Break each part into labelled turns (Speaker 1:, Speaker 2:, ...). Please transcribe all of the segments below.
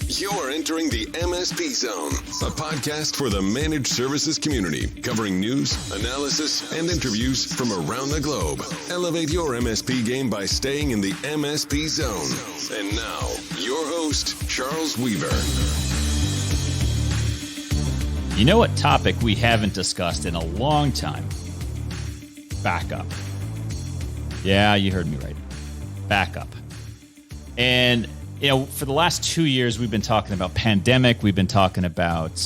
Speaker 1: You're entering the MSP Zone, a podcast for the managed services community, covering news, analysis, and interviews from around the globe. Elevate your MSP game by staying in the MSP Zone. And now, your host, Charles Weaver.
Speaker 2: You know what topic we haven't discussed in a long time? Backup. Yeah, you heard me right. Backup. And for the last 2 years, we've been talking about pandemic. We've been talking about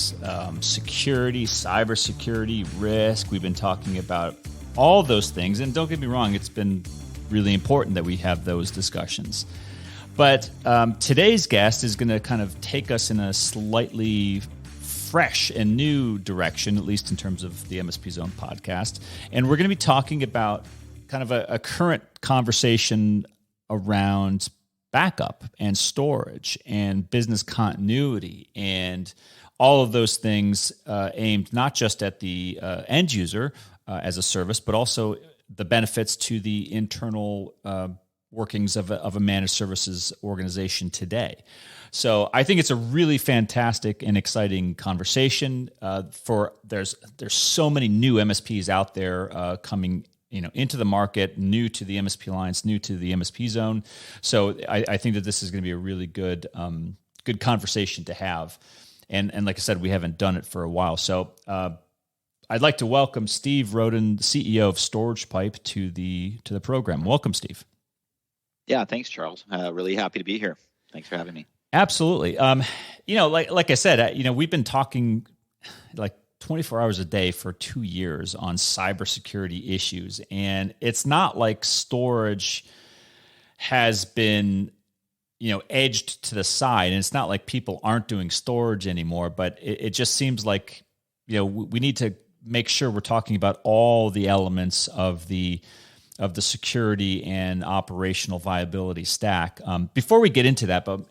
Speaker 2: security, cybersecurity, risk. We've been talking about all those things. And don't get me wrong, it's been really important that we have those discussions. But today's guest is going to kind of take us in a slightly fresh and new direction, at least in terms of the MSPZone podcast. And we're going to be talking about kind of a current conversation around backup and storage and business continuity and all of those things aimed not just at the end user as a service, but also the benefits to the internal workings of a managed services organization today. So I think it's a really fantastic and exciting conversation. There's so many new MSPs out there coming into the market, new to the MSP Alliance, new to the MSP Zone. So I think that this is going to be a really good conversation to have. And like I said, we haven't done it for a while. So I'd like to welcome Steve Rodin, CEO of Storagepipe, to the program. Welcome, Steve.
Speaker 3: Yeah, thanks, Charles. Really happy to be here. Thanks for having me.
Speaker 2: Absolutely. Like I said, we've been talking like 24 hours a day for 2 years on cybersecurity issues. And it's not like storage has been, edged to the side. And it's not like people aren't doing storage anymore, but it just seems like, we need to make sure we're talking about all the elements of the security and operational viability stack. Before we get into that, but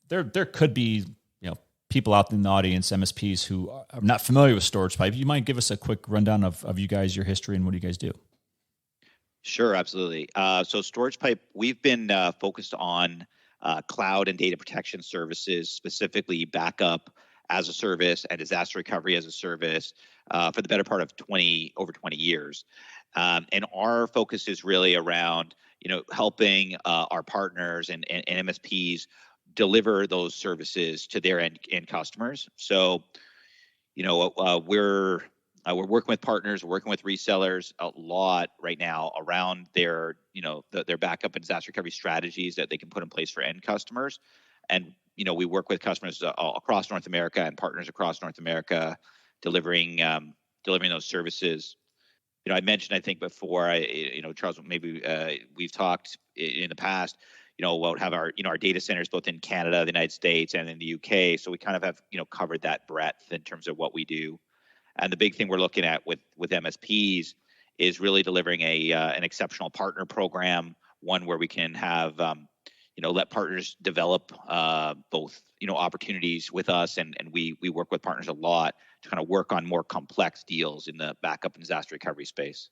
Speaker 2: there could be, people out in the audience, MSPs, who are not familiar with Storagepipe. You might give us a quick rundown of you guys, your history, and what do you guys do?
Speaker 3: Sure, absolutely. So Storagepipe, we've been focused on cloud and data protection services, specifically backup as a service and disaster recovery as a service for the better part of over 20 years. And our focus is really around, helping our partners and MSPs deliver those services to their end customers. So, we're working with partners, we're working with resellers a lot right now around their, their backup and disaster recovery strategies that they can put in place for end customers. And, we work with customers across North America and partners across North America delivering those services. I mentioned, I think before, Charles, maybe we've talked in the past, about have our data centers both in Canada, the United States, and in the UK. So we kind of have, covered that breadth in terms of what we do. And the big thing we're looking at with MSPs is really delivering an exceptional partner program, one where we can have, let partners develop both, opportunities with us, and we work with partners a lot to kind of work on more complex deals in the backup and disaster recovery space.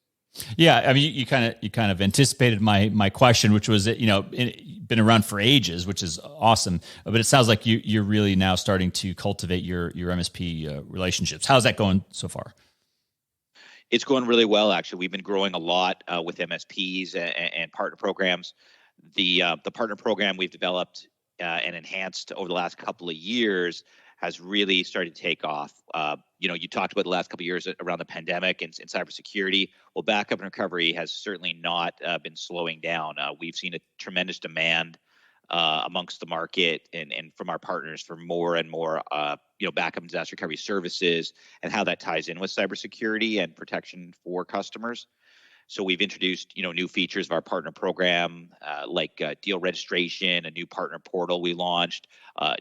Speaker 2: Yeah, I mean, you kind of anticipated my question, which was that been around for ages, which is awesome. But it sounds like you're really now starting to cultivate your MSP relationships. How's that going so far?
Speaker 3: It's going really well, actually. We've been growing a lot with MSPs and partner programs. The partner program we've developed and enhanced over the last couple of years has really started to take off. You talked about the last couple of years around the pandemic and cybersecurity. Well, backup and recovery has certainly not been slowing down. We've seen a tremendous demand amongst the market and from our partners for more and more, backup and disaster recovery services, and how that ties in with cybersecurity and protection for customers. So we've introduced, new features of our partner program, like deal registration, a new partner portal we launched,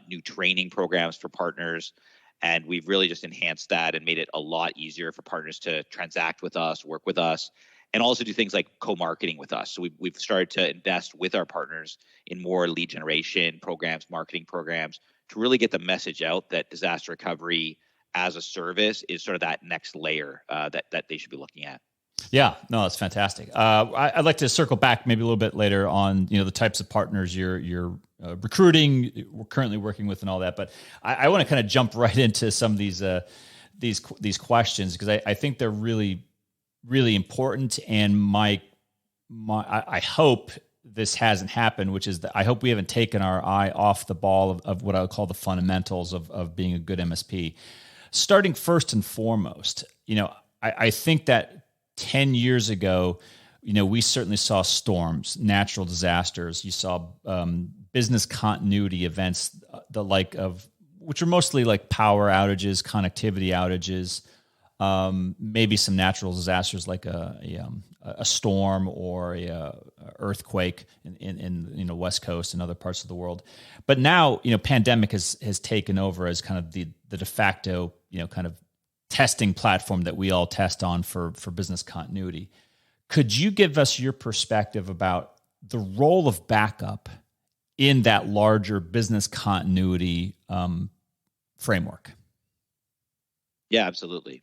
Speaker 3: new training programs for partners. And we've really just enhanced that and made it a lot easier for partners to transact with us, work with us, and also do things like co-marketing with us. So we've started to invest with our partners in more lead generation programs, marketing programs, to really get the message out that disaster recovery as a service is sort of that next layer that they should be looking at.
Speaker 2: Yeah, no, that's fantastic. I'd like to circle back maybe a little bit later on, the types of partners you're recruiting, we're currently working with, and all that. But I want to kind of jump right into some of these questions because I think they're really, really important. And I hope this hasn't happened, which is that I hope we haven't taken our eye off the ball of what I would call the fundamentals of being a good MSP. Starting first and foremost, I think that 10 years ago, we certainly saw storms, natural disasters. You saw business continuity events, the like of which are mostly like power outages, connectivity outages, maybe some natural disasters like a storm or a earthquake in West Coast and other parts of the world. But now, pandemic has taken over as kind of the de facto, kind of testing platform that we all test on for business continuity. Could you give us your perspective about the role of backup in that larger business continuity framework?
Speaker 3: Yeah, absolutely.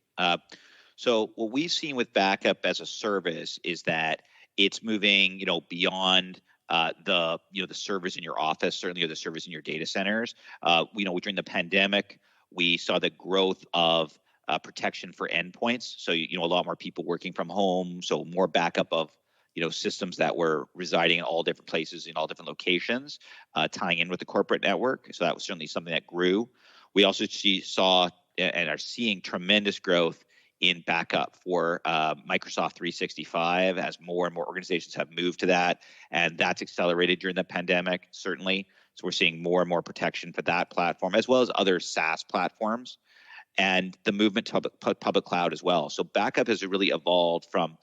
Speaker 3: So what we've seen with backup as a service is that it's moving, beyond the servers in your office, certainly, or the servers in your data centers. During the pandemic, we saw the growth of protection for endpoints. So, a lot more people working from home. So more backup of, systems that were residing in all different places in all different locations, tying in with the corporate network. So that was certainly something that grew. We also saw and are seeing tremendous growth in backup for Microsoft 365 as more and more organizations have moved to that. And that's accelerated during the pandemic, certainly. So we're seeing more and more protection for that platform, as well as other SaaS platforms, and the movement to public cloud as well. So backup has really evolved from,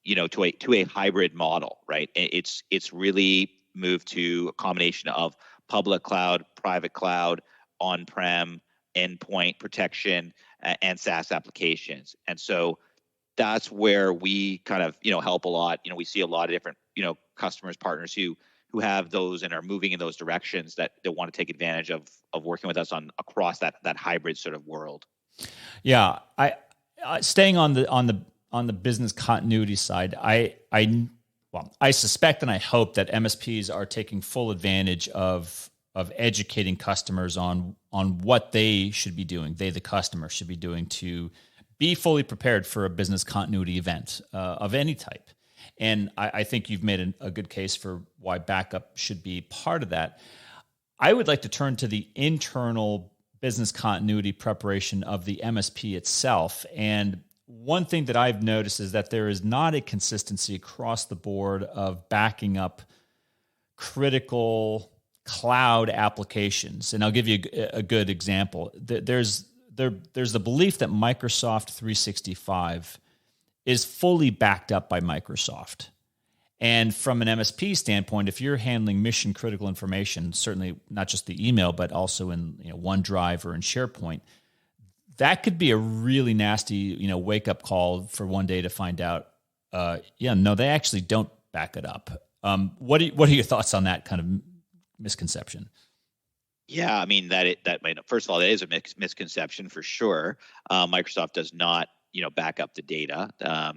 Speaker 3: to a hybrid model, right? It's really moved to a combination of public cloud, private cloud, on-prem, endpoint protection, and SaaS applications. And so that's where we kind of, help a lot. We see a lot of different, customers, partners who have those and are moving in those directions that want to take advantage of working with us across that hybrid sort of world.
Speaker 2: Yeah, I staying on the business continuity side, I suspect and I hope that MSPs are taking full advantage of educating customers on what they should be doing. They, the customer, should be doing to be fully prepared for a business continuity event of any type. And I think you've made a good case for why backup should be part of that. I would like to turn to the internal business continuity preparation of the MSP itself. And one thing that I've noticed is that there is not a consistency across the board of backing up critical cloud applications. And I'll give you a good example. There's the belief that Microsoft 365 is fully backed up by Microsoft. And from an MSP standpoint, if you're handling mission critical information, certainly not just the email, but also in OneDrive or in SharePoint, that could be a really nasty wake up call for one day to find out, no, they actually don't back it up. What are your thoughts on that kind of misconception?
Speaker 3: Yeah, I mean first of all, that is a misconception for sure. Microsoft does not back up the data,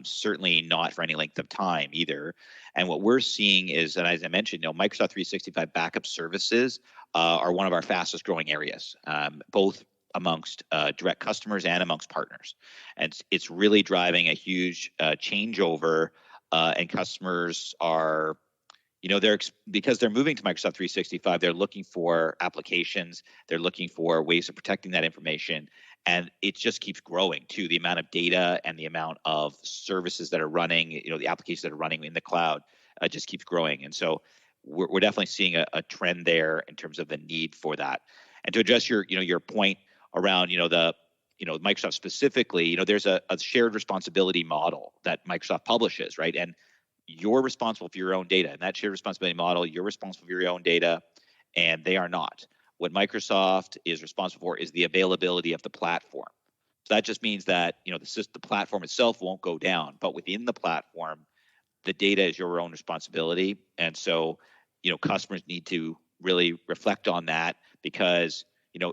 Speaker 3: certainly not for any length of time either. And what we're seeing is, and as I mentioned, Microsoft 365 backup services are one of our fastest growing areas, both amongst direct customers and amongst partners. And it's really driving a huge changeover, and customers are, because they're moving to Microsoft 365, they're looking for applications, they're looking for ways of protecting that information. And it just keeps growing too. The amount of data and the amount of services that are running, the applications that are running in the cloud just keeps growing. And so we're definitely seeing a trend there in terms of the need for that. And to address your point around, Microsoft specifically, there's a shared responsibility model that Microsoft publishes, right? And you're responsible for your own data. And that shared responsibility model, you're responsible for your own data, and they are not. What Microsoft is responsible for is the availability of the platform. So that just means that the platform itself won't go down, but within the platform, the data is your own responsibility. And so, customers need to really reflect on that because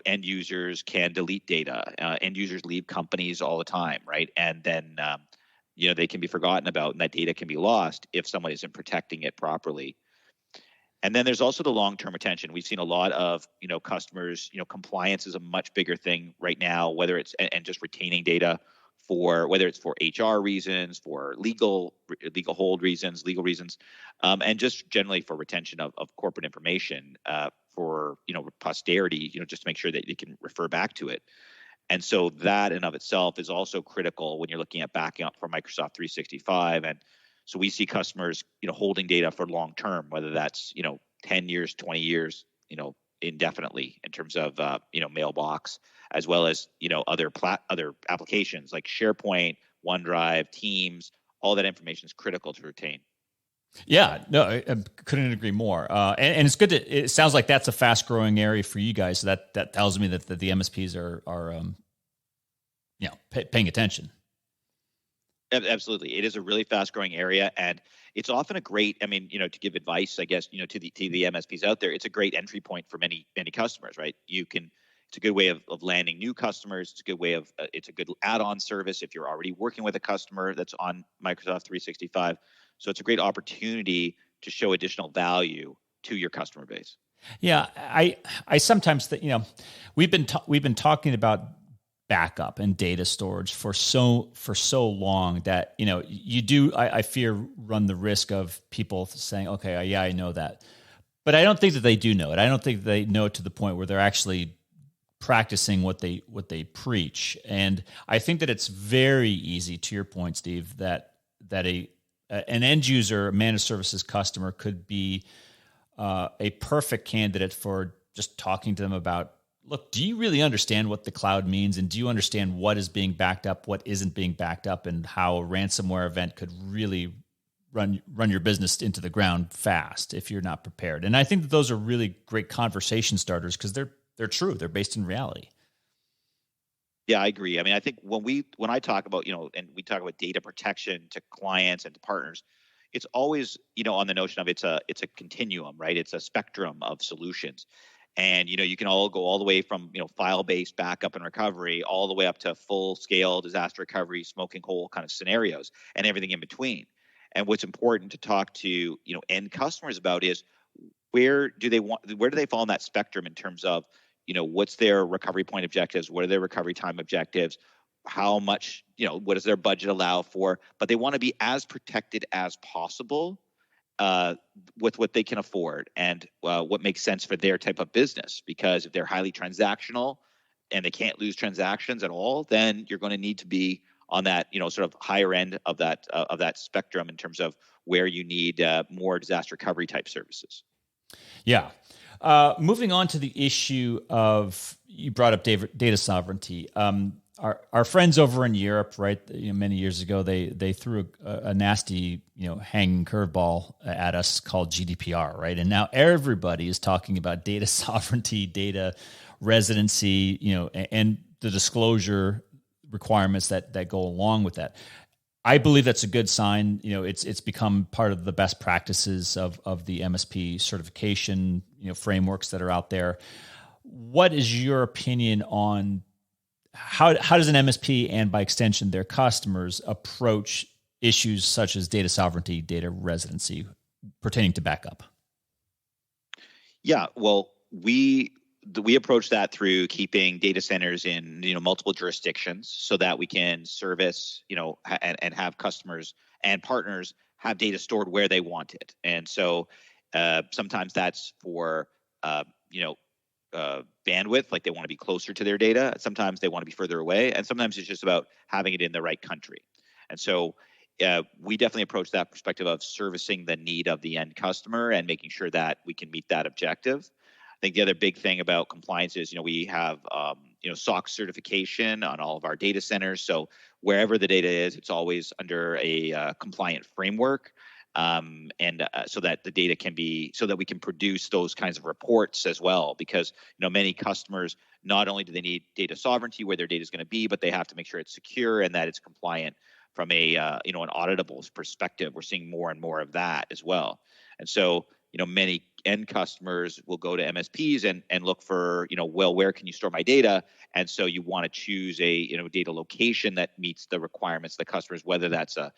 Speaker 3: end users can delete data. End users leave companies all the time, right? And then they can be forgotten about, and that data can be lost if someone isn't protecting it properly. And then there's also the long-term retention. We've seen a lot of, customers, compliance is a much bigger thing right now, whether it's, and just retaining data for, whether it's for HR reasons, for legal hold reasons, legal reasons, and just generally for retention of corporate information, for, posterity, just to make sure that they can refer back to it. And so that in of itself is also critical when you're looking at backing up for Microsoft 365. And so we see customers, holding data for long term, whether that's, 10 years, 20 years, indefinitely in terms of, mailbox, as well as, other applications like SharePoint, OneDrive, Teams. All that information is critical to retain.
Speaker 2: Yeah, no, I couldn't agree more. And it's good to. It sounds like that's a fast growing area for you guys. So that tells me that the MSPs are paying attention.
Speaker 3: Absolutely, it is a really fast growing area, and it's often a great. To give advice, I guess, to the MSPs out there, it's a great entry point for many customers, right? It's a good way of landing new customers. It's a good way of. It's a good add-on service if you're already working with a customer that's on Microsoft 365. So it's a great opportunity to show additional value to your customer base.
Speaker 2: Yeah, I sometimes think, we've been talking about backup and data storage for so long that, you do, I fear, run the risk of people saying, okay, yeah, I know that. But I don't think that they do know it. I don't think they know it to the point where they're actually practicing what they preach. And I think that it's very easy, to your point, Steve, that an end user, a managed services customer, could be a perfect candidate for just talking to them about, look, do you really understand what the cloud means? And do you understand what is being backed up, what isn't being backed up, and how a ransomware event could really run your business into the ground fast if you're not prepared? And I think that those are really great conversation starters because they're true. They're based in reality.
Speaker 3: Yeah, I agree. I think when I talk about, and we talk about data protection to clients and to partners, it's always, on the notion of it's a continuum, right? It's a spectrum of solutions. And, you can all go all the way from, file-based backup and recovery all the way up to full-scale disaster recovery, smoking hole kind of scenarios, and everything in between. And what's important to talk to, end customers about is where do they fall in that spectrum in terms of, what's their recovery point objectives? What are their recovery time objectives? How much, what does their budget allow for? But they want to be as protected as possible with what they can afford and what makes sense for their type of business. Because if they're highly transactional and they can't lose transactions at all, then you're going to need to be on that, sort of higher end of that spectrum in terms of where you need more disaster recovery type services. Yeah.
Speaker 2: Moving on to the issue of, you brought up data sovereignty. Our friends over in Europe, right? Many years ago, they threw a nasty, hanging curveball at us called GDPR, right? And now everybody is talking about data sovereignty, data residency, and the disclosure requirements that go along with that. I believe that's a good sign. It's become part of the best practices of the MSP certification, frameworks that are out there. What is your opinion on how does an MSP and by extension their customers approach issues such as data sovereignty, data residency pertaining to backup?
Speaker 3: Yeah, well, we approach that through keeping data centers in multiple jurisdictions so that we can service and have customers and partners have data stored where they want it. And so sometimes that's for bandwidth, like they want to be closer to their data. Sometimes they want to be further away, and sometimes it's just about having it in the right country. And so we definitely approach that perspective of servicing the need of the end customer and making sure that we can meet that objective. I think the other big thing about compliance is, we have, SOC certification on all of our data centers. So wherever the data is, it's always under a compliant framework. So that the data can be, so that we can produce those kinds of reports as well. Because, many customers, not only do they need data sovereignty where their data is going to be, but they have to make sure it's secure and that it's compliant from an auditable perspective. We're seeing more and more of that as well. And so, many end customers will go to MSPs and look for, well, where can you store my data? And so you want to choose a, data location that meets the requirements of the customers, whether that's a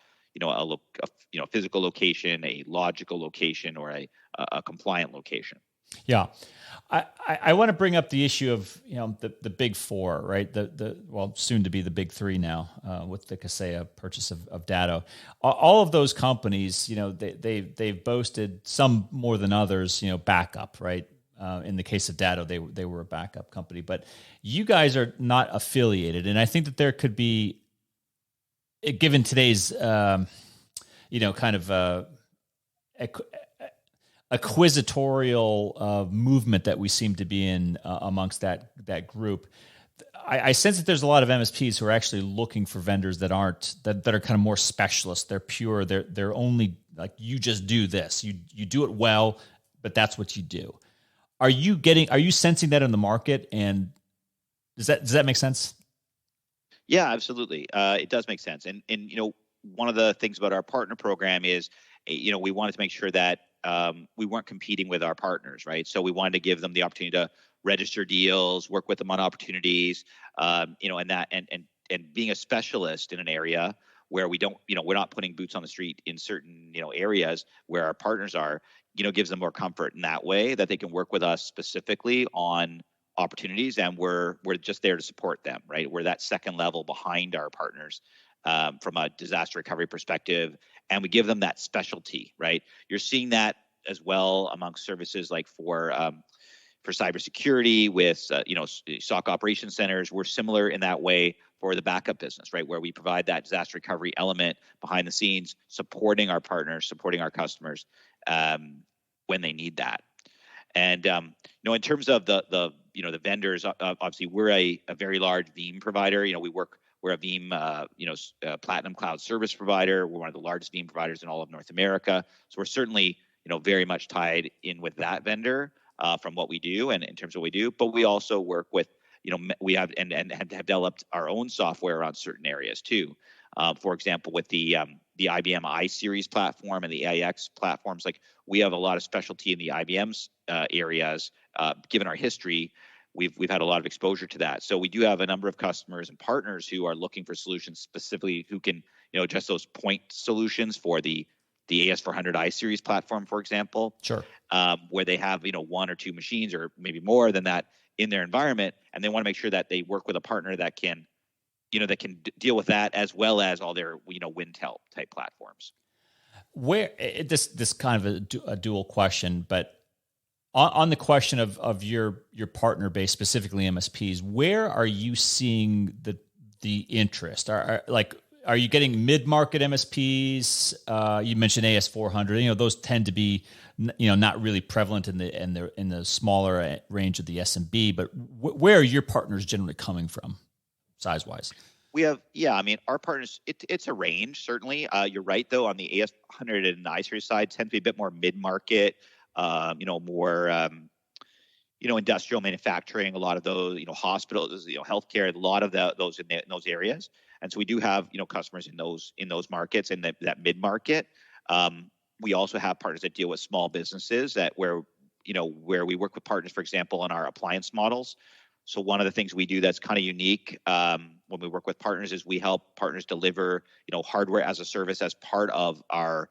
Speaker 3: physical location, a logical location, or a compliant location.
Speaker 2: Yeah. I want to bring up the issue of, the big four, right? Well, soon to be the big three now, with the Kaseya purchase of Datto. All of those companies, they've boasted, some more than others, backup, right? In the case of Datto, they were a backup company, but you guys are not affiliated. And I think that there could be, given today's, kind of acquisitorial movement that we seem to be in amongst that group, I sense that there's a lot of MSPs who are actually looking for vendors that are kind of more specialist. They're pure. They're only like, you just do this. You do it well, but that's what you do. Are you sensing that in the market? And does that make sense?
Speaker 3: Yeah, absolutely. It does make sense. And one of the things about our partner program is, we wanted to make sure that we weren't competing with our partners, right? So we wanted to give them the opportunity to register deals, work with them on opportunities, and being a specialist in an area where we don't, we're not putting boots on the street in certain, areas where our partners are, gives them more comfort in that way, that they can work with us specifically on opportunities, and we're just there to support them, right? We're that second level behind our partners from a disaster recovery perspective, and we give them that specialty, right? You're seeing that as well amongst services like for cybersecurity with SOC operation centers. We're similar in that way for the backup business, right? Where we provide that disaster recovery element behind the scenes, supporting our partners, supporting our customers when they need that. And in terms of the vendors, obviously we're a very large Veeam provider. We're a Veeam Platinum Cloud Service provider. We're one of the largest Veeam providers in all of North America. So we're certainly very much tied in with that vendor from what we do and in terms of what we do. But we also work with we have and have developed our own software on certain areas too. For example, with the IBM iSeries platform and the AIX platforms, like we have a lot of specialty in the IBM's areas. Given our history, we've had a lot of exposure to that. So we do have a number of customers and partners who are looking for solutions specifically who can address those point solutions for the AS400 iSeries platform, for example.
Speaker 2: Sure.
Speaker 3: Where they have one or two machines or maybe more than that in their environment, and they want to make sure that they work with a partner that can deal with that as well as all their Wintel type platforms.
Speaker 2: Where this kind of a dual question, but on the question of your partner base, specifically MSPs, where are you seeing the interest? Are you getting mid-market MSPs? You mentioned AS400. Those tend to be not really prevalent in the smaller range of the SMB. But where are your partners generally coming from, size-wise?
Speaker 3: We have, our partners, it's a range, certainly. You're right, though, on the AS100 and iSeries side, tend to be a bit more mid-market, more, industrial manufacturing, a lot of those, hospitals, healthcare, a lot of those in those areas. And so we do have, customers in those markets and that mid-market. We also have partners that deal with small businesses where we work with partners, for example, on our appliance models. So one of the things we do that's kind of unique when we work with partners is we help partners deliver, hardware as a service as part of our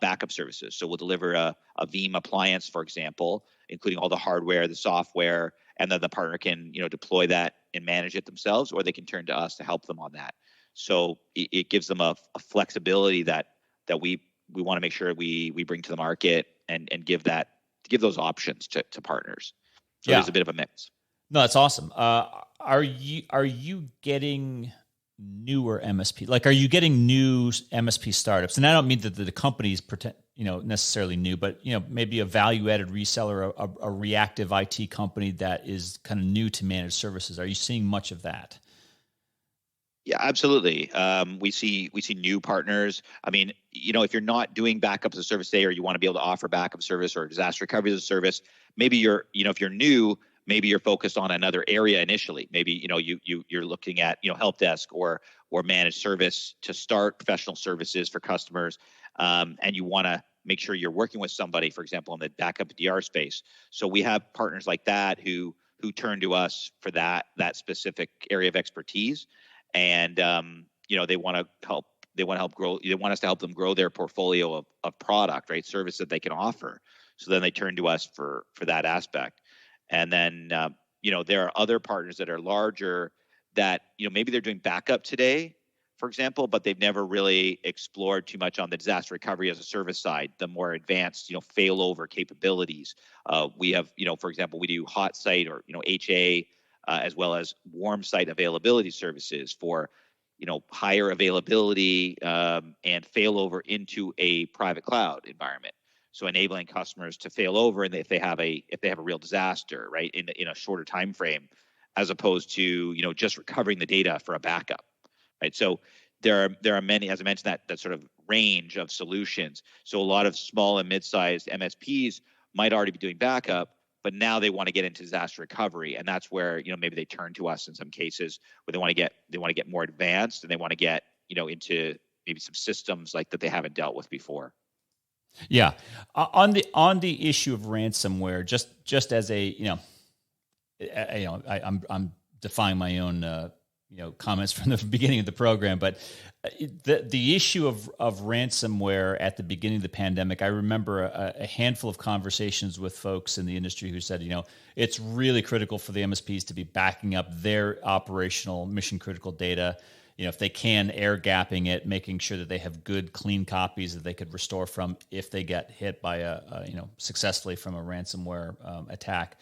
Speaker 3: backup services. So we'll deliver a Veeam appliance, for example, including all the hardware, the software, and then the partner can, deploy that and manage it themselves, or they can turn to us to help them on that. So it gives them a flexibility that we want to make sure we bring to the market and give those options to partners. So there's a bit of a mix.
Speaker 2: No, that's awesome. Are you getting newer MSP? Like, are you getting new MSP startups? And I don't mean that the company's necessarily new, but maybe a value-added reseller, a reactive IT company that is kind of new to managed services. Are you seeing much of that?
Speaker 3: Yeah, absolutely. We see new partners. I mean, if you're not doing backup as a service today, or you want to be able to offer backup service or disaster recovery as a service, maybe if you're new, maybe you're focused on another area initially. Maybe you're looking at help desk or managed service to start professional services for customers, and you want to make sure you're working with somebody, for example, in the backup DR space. So we have partners like that who turn to us for that specific area of expertise, and they want to help. They want to help grow. They want us to help them grow their portfolio of product, right, service that they can offer. So then they turn to us for that aspect, and then there are other partners that are larger that maybe they're doing backup today, for example, but they've never really explored too much on the disaster recovery as a service side, the more advanced, failover capabilities. We have, for example, we do hot site or, HA, as well as warm site availability services for, higher availability and failover into a private cloud environment. So enabling customers to fail over, and if they have a real disaster, right, in a shorter time frame, as opposed to just recovering the data for a backup. Right. So there are many, as I mentioned, that sort of range of solutions. So a lot of small and mid-sized MSPs might already be doing backup, but now they want to get into disaster recovery, and that's where maybe they turn to us in some cases where they want to get more advanced, and they want to get into maybe some systems like that they haven't dealt with before.
Speaker 2: Yeah, on the issue of ransomware, just as a I'm defying my own. Comments from the beginning of the program, but the issue of ransomware at the beginning of the pandemic, I remember a handful of conversations with folks in the industry who said, it's really critical for the MSPs to be backing up their operational mission critical data. If they can, air gapping it, making sure that they have good, clean copies that they could restore from if they get hit by successfully from a ransomware attack.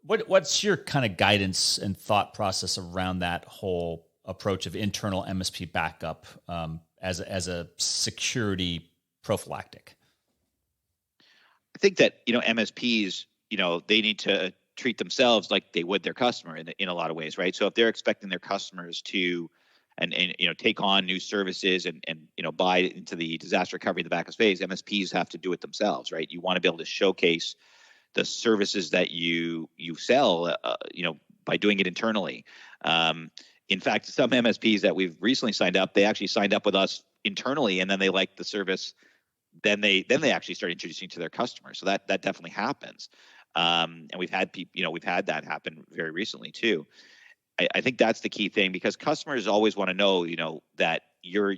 Speaker 2: What's your kind of guidance and thought process around that whole approach of internal MSP backup as a security prophylactic?
Speaker 3: I think that MSPs they need to treat themselves like they would their customer in a lot of ways, right? So if they're expecting their customers to and take on new services and buy into the disaster recovery, the backup phase, MSPs have to do it themselves, right? You want to be able to showcase the services that you sell, by doing it internally. In fact, some MSPs that we've recently signed up, they actually signed up with us internally, and then they liked the service. Then they actually start introducing to their customers. So that definitely happens. And we've had people, we've had that happen very recently too. I think that's the key thing, because customers always want to know, that you're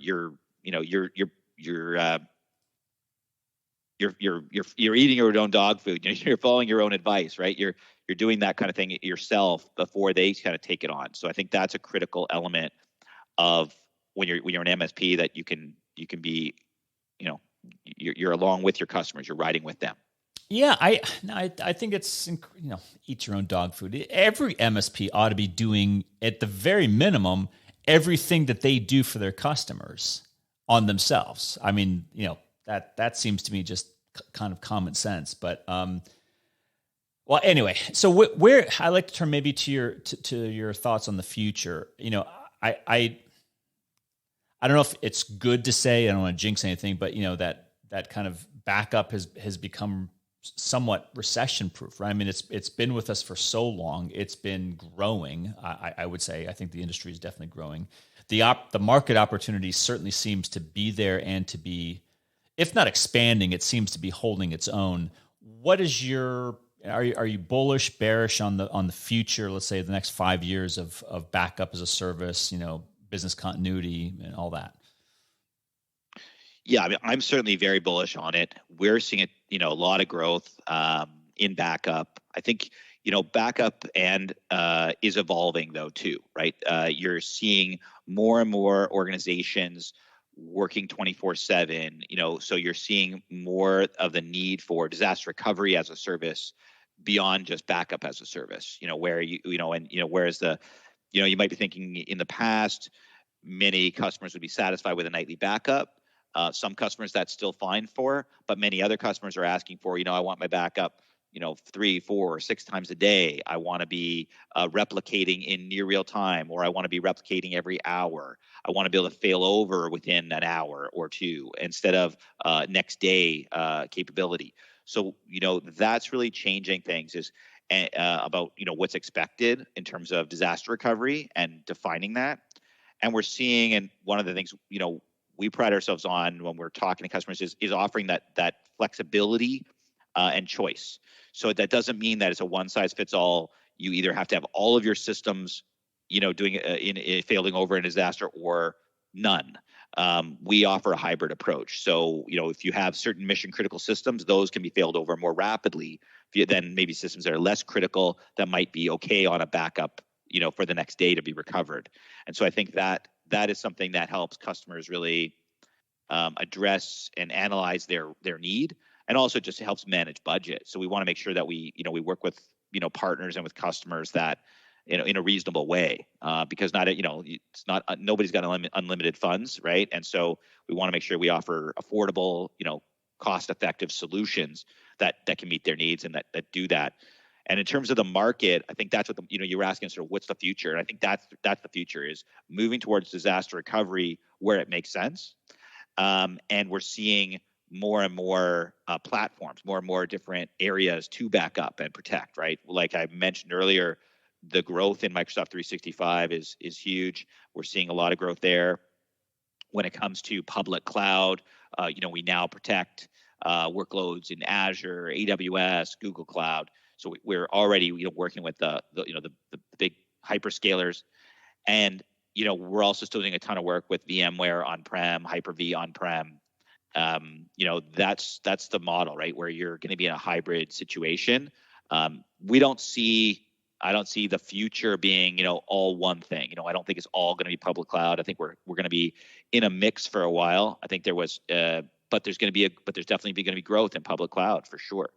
Speaker 3: eating your own dog food. You're following your own advice, right? You're doing that kind of thing yourself before they kind of take it on. So I think that's a critical element of when you're an MSP, that you can be, you're along with your customers. You're riding with them.
Speaker 2: Yeah, I think it's eat your own dog food. Every MSP ought to be doing, at the very minimum, everything that they do for their customers on themselves. I mean, that seems to me just kind of common sense. But well, anyway, so where I like to turn maybe to your thoughts on the future. I don't know if it's good to say, I don't want to jinx anything, but that kind of backup has become somewhat recession proof, right? I mean, it's been with us for so long. It's been growing. I would say, I think the industry is definitely growing. The market opportunity certainly seems to be there, and to be, if not expanding, it seems to be holding its own. What is are you bullish, bearish on the future? Let's say the next 5 years of backup as a service, business continuity and all that.
Speaker 3: Yeah, I mean, I'm certainly very bullish on it. We're seeing it, a lot of growth in backup. I think, backup and is evolving though too, right? You're seeing more and more organizations working 24/7. So you're seeing more of the need for disaster recovery as a service beyond just backup as a service. Where whereas you might be thinking in the past, many customers would be satisfied with a nightly backup. Some customers that's still fine for, but many other customers are asking for, I want my backup, 3, 4, or 6 times a day. I want to be replicating in near real time, or I want to be replicating every hour. I want to be able to fail over within an hour or two instead of next day capability. So, that's really changing things is about, what's expected in terms of disaster recovery and defining that. And we're seeing, and one of the things, we pride ourselves on when we're talking to customers is offering that flexibility and choice. So that doesn't mean that it's a one size fits all. You either have to have all of your systems, doing in failing over in a disaster, or none. We offer a hybrid approach. So, if you have certain mission critical systems, those can be failed over more rapidly than maybe systems that are less critical that might be okay on a backup, for the next day to be recovered. And so I think that is something that helps customers really address and analyze their need, and also just helps manage budget. So we want to make sure that we work with, partners and with customers that, in a reasonable way, because it's not, nobody's got unlimited funds, right? And so we want to make sure we offer affordable, cost-effective solutions that can meet their needs and that do that. And in terms of the market, I think that's what you were asking, sort of what's the future? And I think that's the future, is moving towards disaster recovery where it makes sense. And we're seeing more and more platforms, more and more different areas to back up and protect, right? Like I mentioned earlier, the growth in Microsoft 365 is huge. We're seeing a lot of growth there. When it comes to public cloud, we now protect workloads in Azure, AWS, Google Cloud. So we're already working with the big hyperscalers, and we're also still doing a ton of work with VMware on-prem, Hyper-V on-prem. That's the model, right? Where you're going to be in a hybrid situation. I don't see the future being, all one thing. I don't think it's all going to be public cloud. I think we're going to be in a mix for a while. I think but there's definitely going to be growth in public cloud for sure.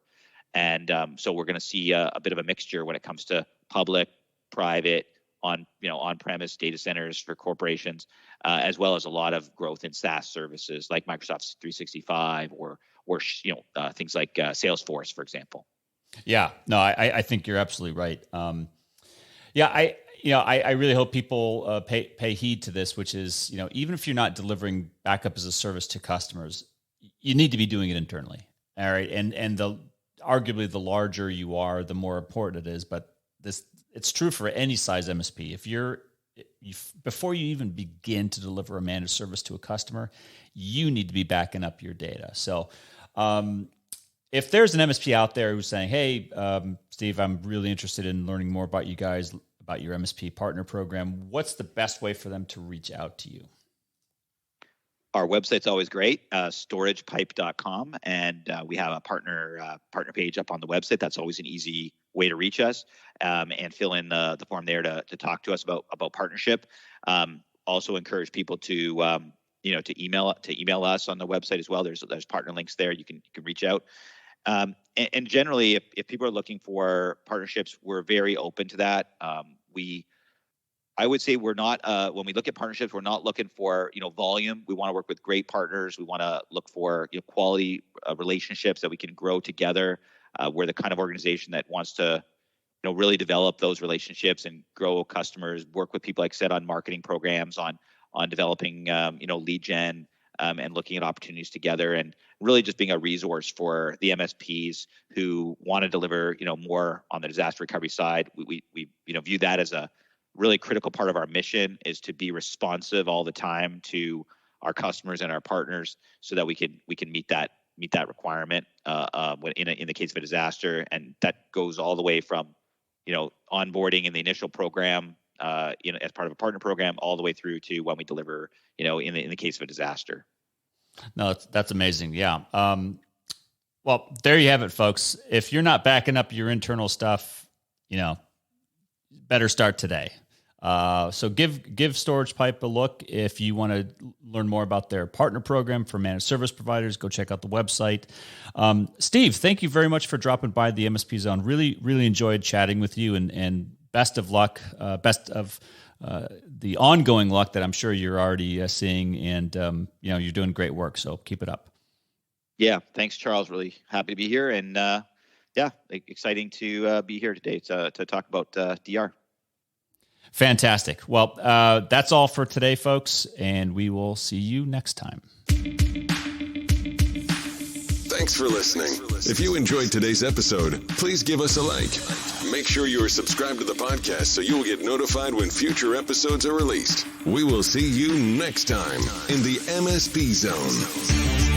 Speaker 3: And so we're going to see a bit of a mixture when it comes to public, private, on-premise data centers for corporations, as well as a lot of growth in SaaS services like Microsoft 365 or things like Salesforce, for example.
Speaker 2: Yeah, no, I think you're absolutely right. I really hope people pay heed to this, which is, even if you're not delivering backup as a service to customers, you need to be doing it internally. All right, and arguably the larger you are, the more important it is. But it's true for any size MSP. Before you even begin to deliver a managed service to a customer, you need to be backing up your data. So if there's an MSP out there who's saying, hey, Steve, I'm really interested in learning more about you guys, about your MSP partner program, what's the best way for them to reach out to you?
Speaker 3: Our website's always great, storagepipe.com, and we have a partner page up on the website. That's always an easy way to reach us, and fill in the form there to talk to us about partnership. Also encourage people to email us on the website as well. There's partner links there. You can reach out. And generally, if people are looking for partnerships, we're very open to that. I would say we're not, when we look at partnerships, we're not looking for, volume. We want to work with great partners. We want to look for, quality relationships that we can grow together. We're the kind of organization that wants to, really develop those relationships and grow customers, work with people, like I said, on marketing programs, on developing, lead gen, and looking at opportunities together, and really just being a resource for the MSPs who want to deliver, more on the disaster recovery side. We view that as a really critical part of our mission, is to be responsive all the time to our customers and our partners, so that we can meet that requirement in the case of a disaster. And that goes all the way from onboarding in the initial program, as part of a partner program, all the way through to when we deliver, in the case of a disaster.
Speaker 2: No, that's amazing. Yeah. Well, there you have it, folks. If you're not backing up your internal stuff, better start today. So give Storagepipe a look. If you want to learn more about their partner program for managed service providers, go check out the website. Steve, thank you very much for dropping by the MSPZone. Really, really enjoyed chatting with you, and best of luck, best of the ongoing luck that I'm sure you're already seeing, and you're doing great work. So keep it up.
Speaker 3: Yeah, thanks, Charles. Really happy to be here, and exciting to be here today to talk about DR.
Speaker 2: Fantastic. Well, that's all for today, folks, and we will see you next time.
Speaker 1: Thanks for listening. If you enjoyed today's episode, please give us a like. Make sure you are subscribed to the podcast so you will get notified when future episodes are released. We will see you next time in the MSP Zone.